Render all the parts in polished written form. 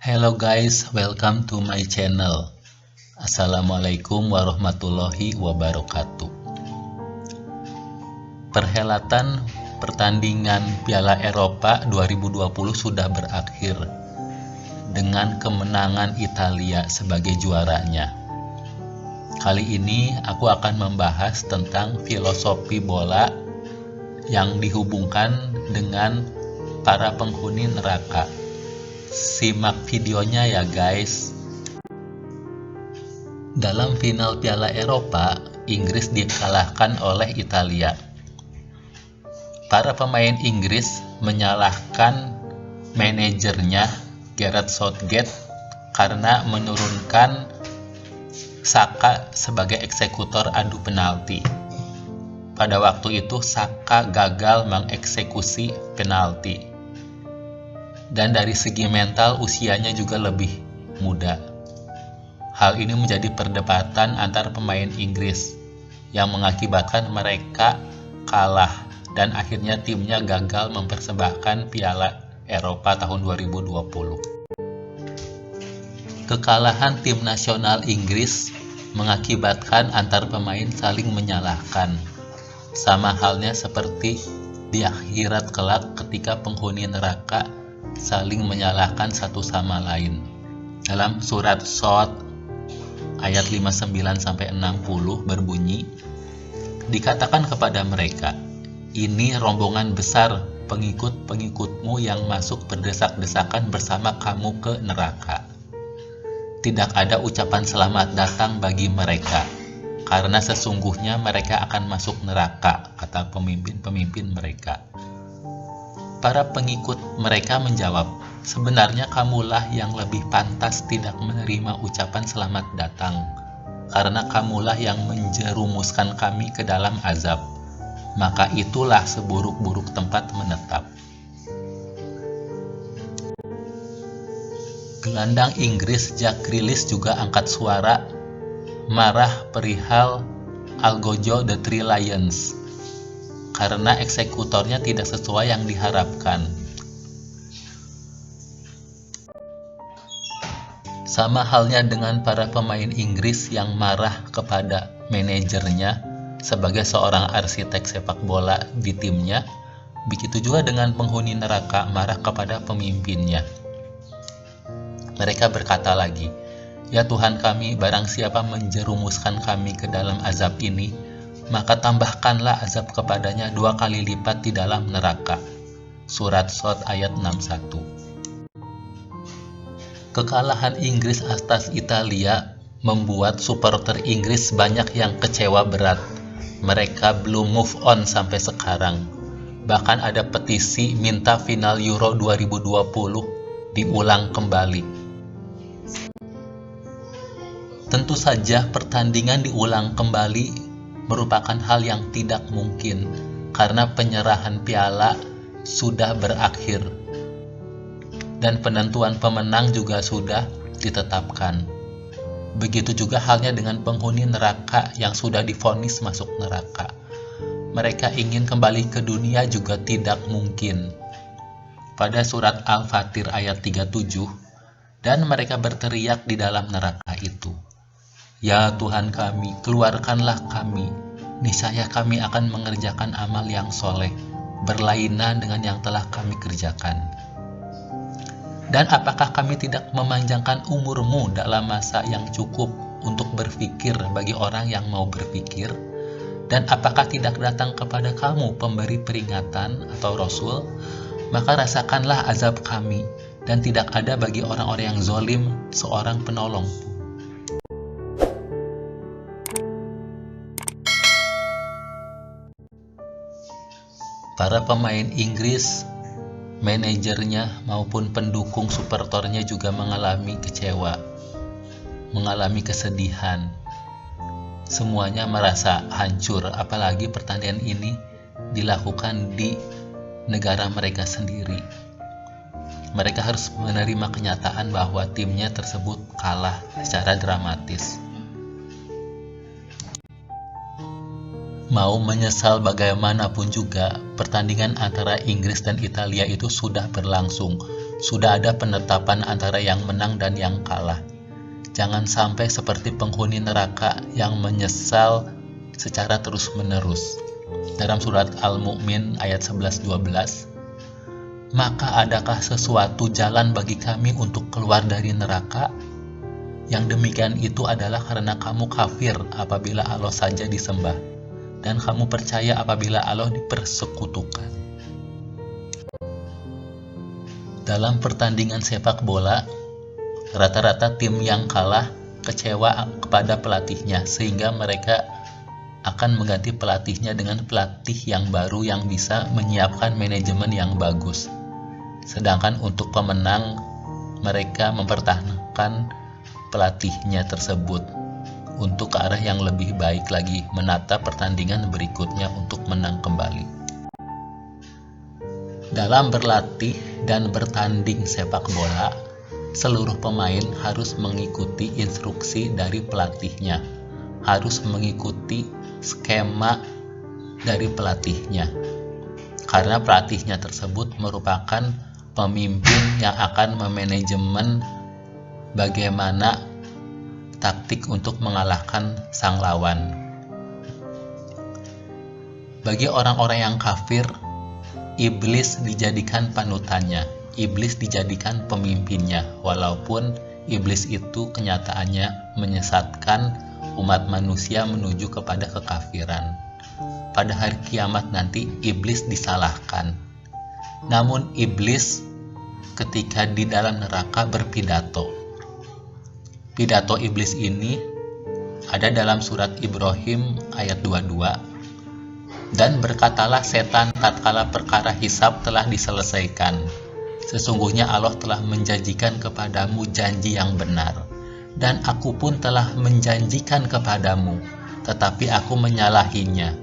Hello guys, welcome to my channel. Assalamualaikum warahmatullahi wabarakatuh. Perhelatan pertandingan Piala Eropa 2020 sudah berakhir dengan kemenangan Italia sebagai juaranya. Kali ini aku akan membahas tentang filosofi bola yang dihubungkan dengan para penghuni neraka. Simak videonya ya guys. Dalam final Piala Eropa, Inggris dikalahkan oleh Italia. Para pemain Inggris menyalahkan manajernya Gareth Southgate karena menurunkan Saka sebagai eksekutor adu penalti. Pada waktu itu Saka gagal mengeksekusi penalti. Dan dari segi mental usianya juga lebih muda. Hal ini menjadi perdebatan antar pemain Inggris yang mengakibatkan mereka kalah dan akhirnya timnya gagal mempersembahkan Piala Eropa tahun 2020. Kekalahan tim nasional Inggris mengakibatkan antar pemain saling menyalahkan. Sama halnya seperti di akhirat kelak ketika penghuni neraka saling menyalahkan satu sama lain. Dalam surat Shod ayat 59-60 berbunyi, dikatakan kepada mereka, ini rombongan besar pengikut-pengikutmu yang masuk berdesak-desakan bersama kamu ke neraka. Tidak ada ucapan selamat datang bagi mereka, karena sesungguhnya mereka akan masuk neraka, kata pemimpin-pemimpin mereka. Para pengikut mereka menjawab, sebenarnya kamulah yang lebih pantas tidak menerima ucapan selamat datang, karena kamulah yang menjerumuskan kami ke dalam azab, maka itulah seburuk-buruk tempat menetap. Gelandang Inggris Jack Grealish juga angkat suara marah perihal Algojo The Three Lions karena eksekutornya tidak sesuai yang diharapkan. Sama halnya dengan para pemain Inggris yang marah kepada manajernya sebagai seorang arsitek sepak bola di timnya, begitu juga dengan penghuni neraka marah kepada pemimpinnya. Mereka berkata lagi, ya Tuhan kami, barang siapa menjerumuskan kami ke dalam azab ini, maka tambahkanlah azab kepadanya 2 kali lipat di dalam neraka. Surat Shod ayat 61. Kekalahan Inggris atas Italia membuat supporter Inggris banyak yang kecewa berat. Mereka belum move on sampai sekarang. Bahkan ada petisi minta final Euro 2020 diulang kembali. Tentu saja pertandingan diulang kembali merupakan hal yang tidak mungkin karena penyerahan piala sudah berakhir dan penentuan pemenang juga sudah ditetapkan. Begitu juga halnya dengan penghuni neraka yang sudah divonis masuk neraka. Mereka ingin kembali ke dunia juga tidak mungkin. Pada surat Al-Fatir ayat 37, dan mereka berteriak di dalam neraka itu, ya Tuhan kami, keluarkanlah kami, niscaya kami akan mengerjakan amal yang soleh, berlainan dengan yang telah kami kerjakan. Dan apakah kami tidak memanjangkan umurmu dalam masa yang cukup untuk berpikir bagi orang yang mau berpikir? Dan apakah tidak datang kepada kamu pemberi peringatan atau rasul? Maka rasakanlah azab kami, dan tidak ada bagi orang-orang yang zolim seorang penolong. Para pemain Inggris, manajernya maupun pendukung supporternya juga mengalami kecewa, mengalami kesedihan. Semuanya merasa hancur, apalagi pertandingan ini dilakukan di negara mereka sendiri. Mereka harus menerima kenyataan bahwa timnya tersebut kalah secara dramatis. Mau menyesal bagaimanapun juga, pertandingan antara Inggris dan Italia itu sudah berlangsung. Sudah ada penetapan antara yang menang dan yang kalah. Jangan sampai seperti penghuni neraka yang menyesal secara terus-menerus. Dalam surat Al-Mu'min ayat 11-12, maka adakah sesuatu jalan bagi kami untuk keluar dari neraka? Yang demikian itu adalah karena kamu kafir apabila Allah saja disembah, dan kamu percaya apabila Allah dipersekutukan. Dalam pertandingan sepak bola, rata-rata tim yang kalah kecewa kepada pelatihnya, sehingga mereka akan mengganti pelatihnya dengan pelatih yang baru yang bisa menyiapkan manajemen yang bagus. Sedangkan untuk pemenang, mereka mempertahankan pelatihnya tersebut untuk ke arah yang lebih baik lagi, menata pertandingan berikutnya untuk menang kembali. Dalam berlatih dan bertanding sepak bola, seluruh pemain harus mengikuti instruksi dari pelatihnya, harus mengikuti skema dari pelatihnya, karena pelatihnya tersebut merupakan pemimpin yang akan memanajemen bagaimana taktik untuk mengalahkan sang lawan. Bagi orang-orang yang kafir, iblis dijadikan panutannya, iblis dijadikan pemimpinnya, walaupun iblis itu kenyataannya menyesatkan umat manusia menuju kepada kekafiran. Pada hari kiamat nanti, iblis disalahkan. Namun iblis ketika di dalam neraka berpidato. Pidato iblis ini ada dalam surat Ibrahim ayat 22. Dan berkatalah setan tatkala perkara hisab telah diselesaikan, sesungguhnya Allah telah menjanjikan kepadamu janji yang benar, dan aku pun telah menjanjikan kepadamu, tetapi aku menyalahinya.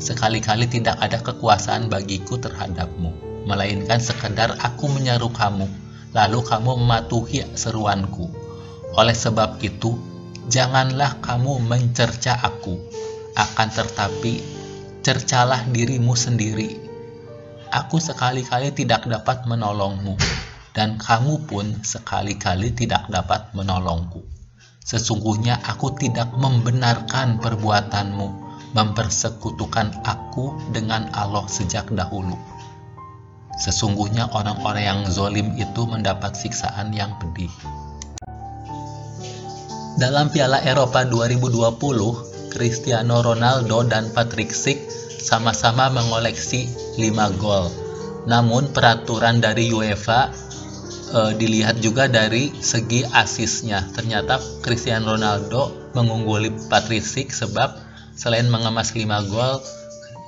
Sekali-kali tidak ada kekuasaan bagiku terhadapmu, melainkan sekedar aku menyeru kamu, lalu kamu mematuhi seruanku. Oleh sebab itu, janganlah kamu mencerca aku, akan tetapi cercalah dirimu sendiri. Aku sekali-kali tidak dapat menolongmu, dan kamu pun sekali-kali tidak dapat menolongku. Sesungguhnya aku tidak membenarkan perbuatanmu mempersekutukan aku dengan Allah sejak dahulu. Sesungguhnya orang-orang yang zalim itu mendapat siksaan yang pedih. Dalam Piala Eropa 2020, Cristiano Ronaldo dan Patrick Schick sama-sama mengoleksi 5 gol. Namun peraturan dari UEFA dilihat juga dari segi asisnya. Ternyata Cristiano Ronaldo mengungguli Patrick Schick sebab selain mengemas 5 gol,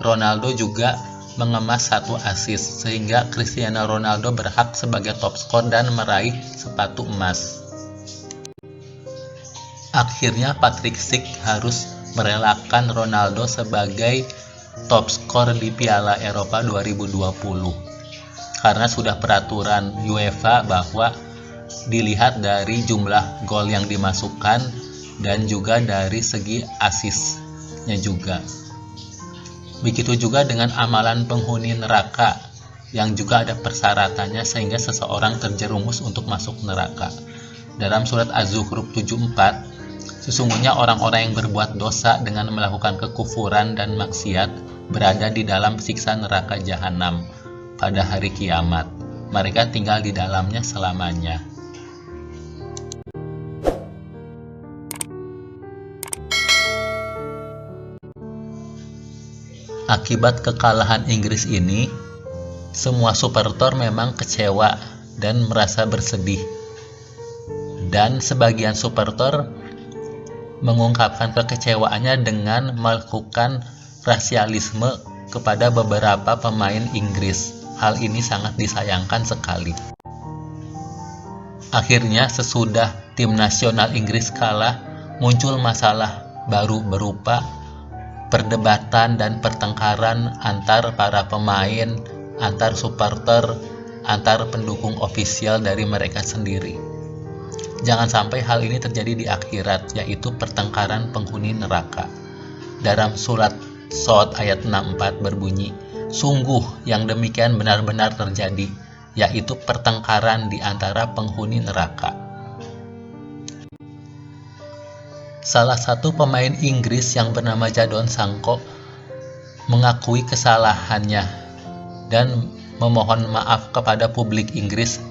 Ronaldo juga mengemas 1 assist, sehingga Cristiano Ronaldo berhak sebagai top skor dan meraih sepatu emas. Akhirnya Patrick Schick harus merelakan Ronaldo sebagai top skor di Piala Eropa 2020 karena sudah peraturan UEFA bahwa dilihat dari jumlah gol yang dimasukkan dan juga dari segi asisnya juga. Begitu juga dengan amalan penghuni neraka yang juga ada persyaratannya sehingga seseorang terjerumus untuk masuk neraka. Dalam surat Az-Zukhruf 74, sesungguhnya orang-orang yang berbuat dosa dengan melakukan kekufuran dan maksiat berada di dalam siksa neraka jahanam pada hari kiamat. Mereka tinggal di dalamnya selamanya. Akibat kekalahan Inggris ini, semua supporter memang kecewa dan merasa bersedih. Dan sebagian supporter mengungkapkan kekecewaannya dengan melakukan rasialisme kepada beberapa pemain Inggris. Hal ini sangat disayangkan sekali. Akhirnya sesudah tim nasional Inggris kalah, muncul masalah baru berupa perdebatan dan pertengkaran antar para pemain, antar supporter, antar pendukung ofisial dari mereka sendiri. Jangan sampai hal ini terjadi di akhirat, yaitu pertengkaran penghuni neraka. Dalam surat Shad ayat 64 berbunyi, sungguh yang demikian benar-benar terjadi yaitu pertengkaran di antara penghuni neraka. Salah satu pemain Inggris yang bernama Jadon Sancho mengakui kesalahannya dan memohon maaf kepada publik Inggris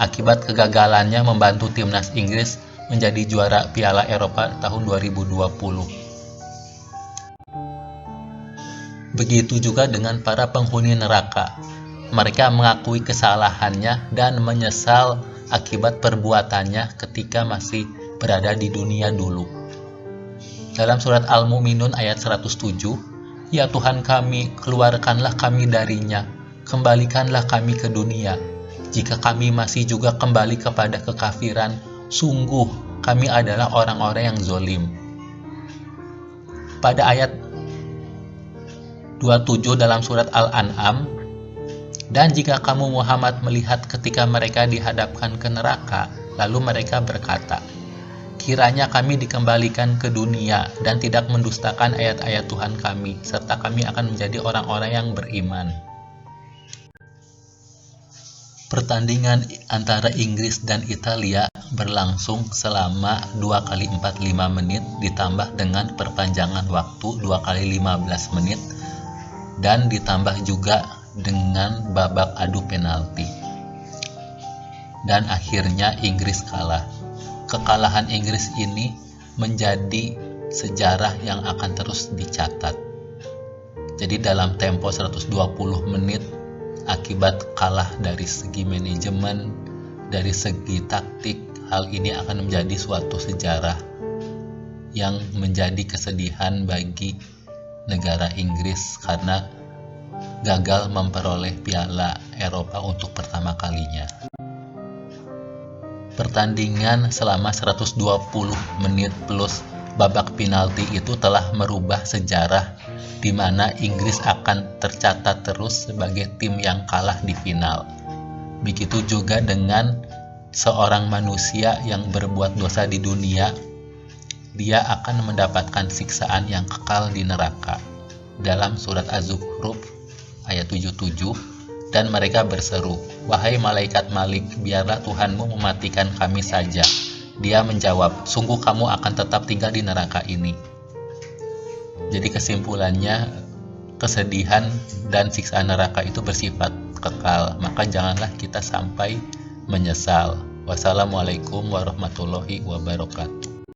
akibat kegagalannya membantu timnas Inggris menjadi juara Piala Eropa tahun 2020. Begitu juga dengan para penghuni neraka. Mereka mengakui kesalahannya dan menyesal akibat perbuatannya ketika masih berada di dunia dulu. Dalam surat Al-Mu'minun ayat 107, "Ya Tuhan kami, keluarkanlah kami darinya, kembalikanlah kami ke dunia. Jika kami masih juga kembali kepada kekafiran, sungguh kami adalah orang-orang yang zolim." Pada ayat 27 dalam surat Al-An'am, "Dan jika kamu Muhammad melihat ketika mereka dihadapkan ke neraka, lalu mereka berkata, kiranya kami dikembalikan ke dunia dan tidak mendustakan ayat-ayat Tuhan kami, serta kami akan menjadi orang-orang yang beriman." Pertandingan antara Inggris dan Italia berlangsung selama 2 kali 45 menit ditambah dengan perpanjangan waktu 2 kali 15 menit dan ditambah juga dengan babak adu penalti. Dan akhirnya Inggris kalah. Kekalahan Inggris ini menjadi sejarah yang akan terus dicatat. Jadi dalam tempo 120 menit akibat kalah dari segi manajemen, dari segi taktik, hal ini akan menjadi suatu sejarah yang menjadi kesedihan bagi negara Inggris karena gagal memperoleh Piala Eropa untuk pertama kalinya. Pertandingan selama 120 menit plus babak penalti itu telah merubah sejarah di mana Inggris akan tercatat terus sebagai tim yang kalah di final. Begitu juga dengan seorang manusia yang berbuat dosa di dunia, dia akan mendapatkan siksaan yang kekal di neraka. Dalam surat Az-Zukhruf ayat 77, "Dan mereka berseru, wahai malaikat Malik, biarlah Tuhanmu mematikan kami saja." Dia menjawab, sungguh kamu akan tetap tinggal di neraka ini. Jadi kesimpulannya, kesedihan dan siksaan neraka itu bersifat kekal, maka janganlah kita sampai menyesal. Wassalamualaikum warahmatullahi wabarakatuh.